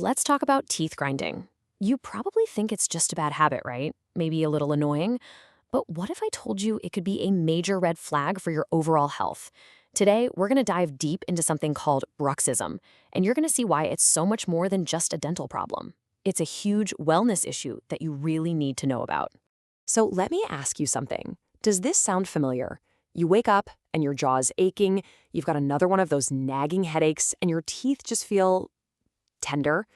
Let's talk about teeth grinding. You probably think it's just a bad habit, right? Maybe a little annoying. But what if I told you it could be a major red flag for your overall health? Today, we're going to dive deep into something called bruxism, and you're going to see why it's so much more than just a dental problem. It's a huge wellness issue that you really need to know about. So let me ask you something. Does this sound familiar? You wake up and your jaw's aching, you've got another one of those nagging headaches, and your teeth just feel tender.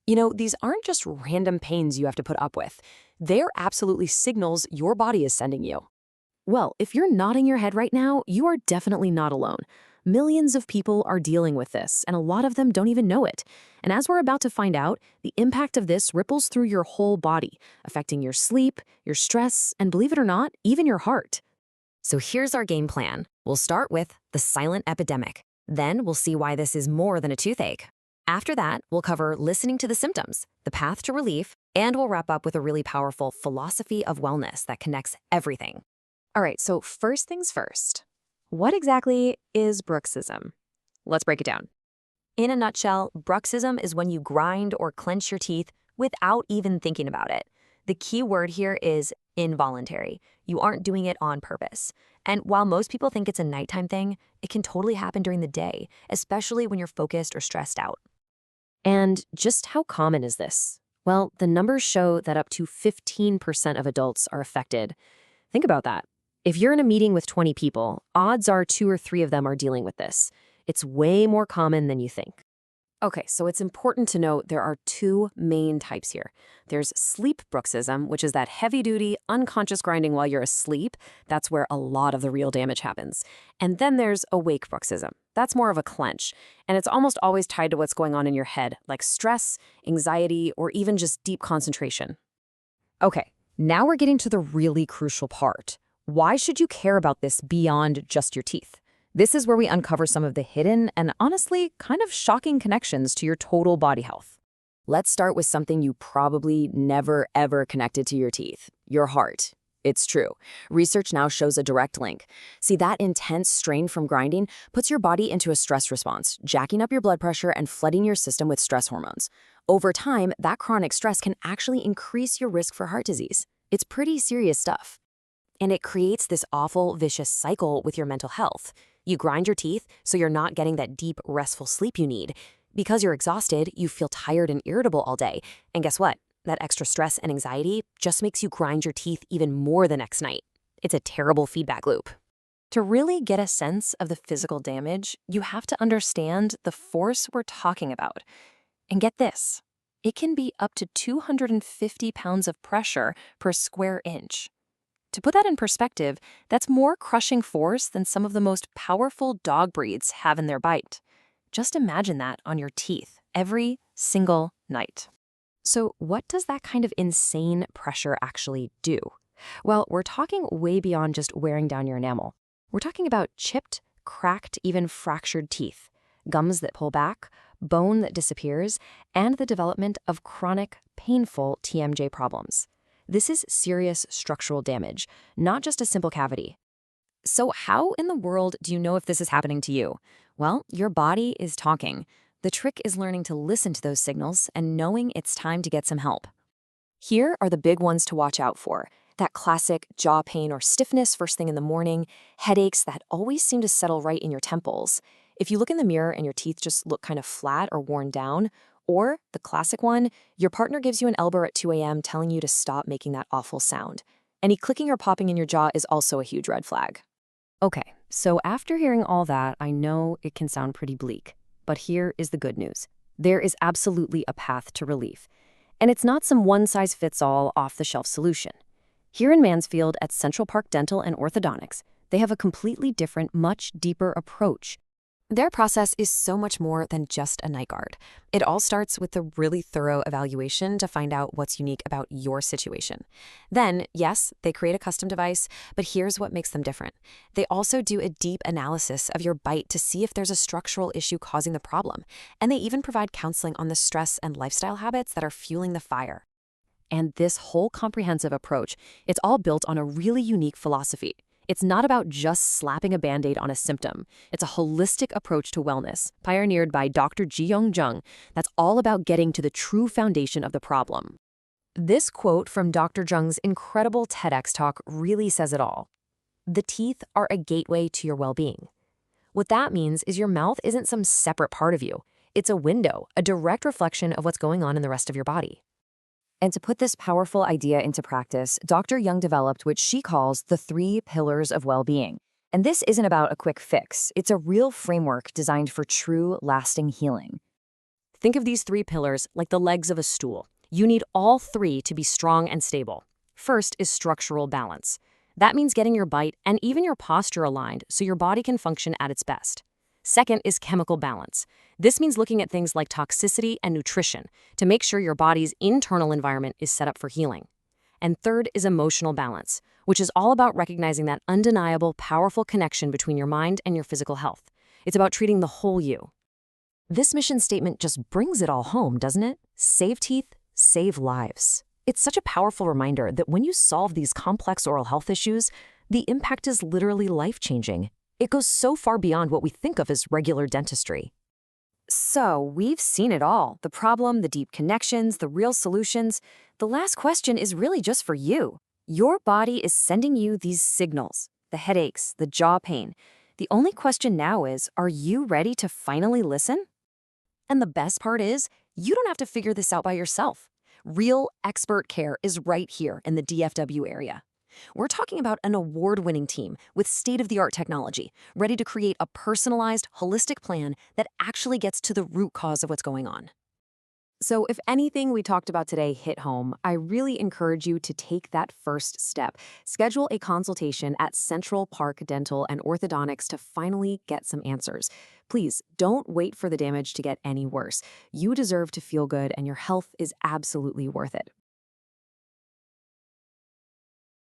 These aren't just random pains you have to put up with. They're absolutely signals your body is sending you. Well, if you're nodding your head right now, you are definitely not alone. Millions of people are dealing with this, and a lot of them don't even know it. And as we're about to find out, the impact of this ripples through your whole body, affecting your sleep, your stress, and believe it or not, even your heart. So here's our game plan. We'll start with the silent epidemic. Then we'll see why this is more than a toothache. After that, we'll cover listening to the symptoms, the path to relief, and we'll wrap up with a really powerful philosophy of wellness that connects everything. All right, so first things first. What exactly is bruxism? Let's break it down. In a nutshell, bruxism is when you grind or clench your teeth without even thinking about it. The key word here is involuntary. You aren't doing it on purpose. And while most people think it's a nighttime thing, it can totally happen during the day, especially when you're focused or stressed out. And just how common is this? Well, the numbers show that up to 15% of adults are affected. Think about that. If you're in a meeting with 20 people, odds are 2 or 3 of them are dealing with this. It's way more common than you think. Okay, so it's important to note there are 2 main types here. There's sleep bruxism, which is that heavy-duty, unconscious grinding while you're asleep. That's where a lot of the real damage happens. And then there's awake bruxism. That's more of a clench, and it's almost always tied to what's going on in your head, like stress, anxiety, or even just deep concentration. Okay, now we're getting to the really crucial part. Why should you care about this beyond just your teeth? This is where we uncover some of the hidden and honestly kind of shocking connections to your total body health. Let's start with something you probably never ever connected to your teeth, your heart. It's true. Research now shows a direct link. See, that intense strain from grinding puts your body into a stress response, jacking up your blood pressure and flooding your system with stress hormones. Over time, that chronic stress can actually increase your risk for heart disease. It's pretty serious stuff. And it creates this awful, vicious cycle with your mental health. You grind your teeth so you're not getting that deep, restful sleep you need. Because you're exhausted, you feel tired and irritable all day. And guess what? That extra stress and anxiety just makes you grind your teeth even more the next night. It's a terrible feedback loop. To really get a sense of the physical damage, you have to understand the force we're talking about. And get this, it can be up to 250 pounds of pressure per square inch. To put that in perspective, that's more crushing force than some of the most powerful dog breeds have in their bite. Just imagine that on your teeth every single night. So what does that kind of insane pressure actually do? Well, we're talking way beyond just wearing down your enamel. We're talking about chipped, cracked, even fractured teeth, gums that pull back, bone that disappears, and the development of chronic, painful TMJ problems. This is serious structural damage, not just a simple cavity. So how in the world do you know if this is happening to you? Well, your body is talking. The trick is learning to listen to those signals and knowing it's time to get some help. Here are the big ones to watch out for. That classic jaw pain or stiffness first thing in the morning, headaches that always seem to settle right in your temples. If you look in the mirror and your teeth just look kind of flat or worn down, or the classic one, your partner gives you an elbow at 2 a.m. telling you to stop making that awful sound. Any clicking or popping in your jaw is also a huge red flag. Okay, so after hearing all that, I know it can sound pretty bleak. But here is the good news. There is absolutely a path to relief. And it's not some one-size-fits-all off-the-shelf solution. Here in Mansfield at Central Park Dental and Orthodontics, they have a completely different, much deeper approach. Their process is so much more than just a night guard. It all starts with a really thorough evaluation to find out what's unique about your situation. Then, yes, they create a custom device, but here's what makes them different. They also do a deep analysis of your bite to see if there's a structural issue causing the problem. And they even provide counseling on the stress and lifestyle habits that are fueling the fire. And this whole comprehensive approach, it's all built on a really unique philosophy. It's not about just slapping a Band-Aid on a symptom. It's a holistic approach to wellness, pioneered by Dr. Jiyoung Jung, that's all about getting to the true foundation of the problem. This quote from Dr. Jung's incredible TEDx talk really says it all. The teeth are a gateway to your well-being. What that means is your mouth isn't some separate part of you. It's a window, a direct reflection of what's going on in the rest of your body. And to put this powerful idea into practice, Dr. Jung developed what she calls the 3 pillars of well-being. And this isn't about a quick fix. It's a real framework designed for true, lasting healing. Think of these 3 pillars like the legs of a stool. You need all 3 to be strong and stable. First is structural balance. That means getting your bite and even your posture aligned so your body can function at its best. Second is chemical balance. This means looking at things like toxicity and nutrition to make sure your body's internal environment is set up for healing. And third is emotional balance, which is all about recognizing that undeniable, powerful connection between your mind and your physical health. It's about treating the whole you. This mission statement just brings it all home, doesn't it? Save teeth, save lives. It's such a powerful reminder that when you solve these complex oral health issues, the impact is literally life-changing. It goes so far beyond what we think of as regular dentistry. So, we've seen it all. The problem, the deep connections, the real solutions. The last question is really just for you. Your body is sending you these signals, the headaches, the jaw pain. The only question now is, are you ready to finally listen? And the best part is, you don't have to figure this out by yourself. Real expert care is right here in the DFW area. We're talking about an award-winning team with state-of-the-art technology, ready to create a personalized, holistic plan that actually gets to the root cause of what's going on. So if anything we talked about today hit home, I really encourage you to take that first step. Schedule a consultation at Central Park Dental and Orthodontics to finally get some answers. Please don't wait for the damage to get any worse. You deserve to feel good, and your health is absolutely worth it.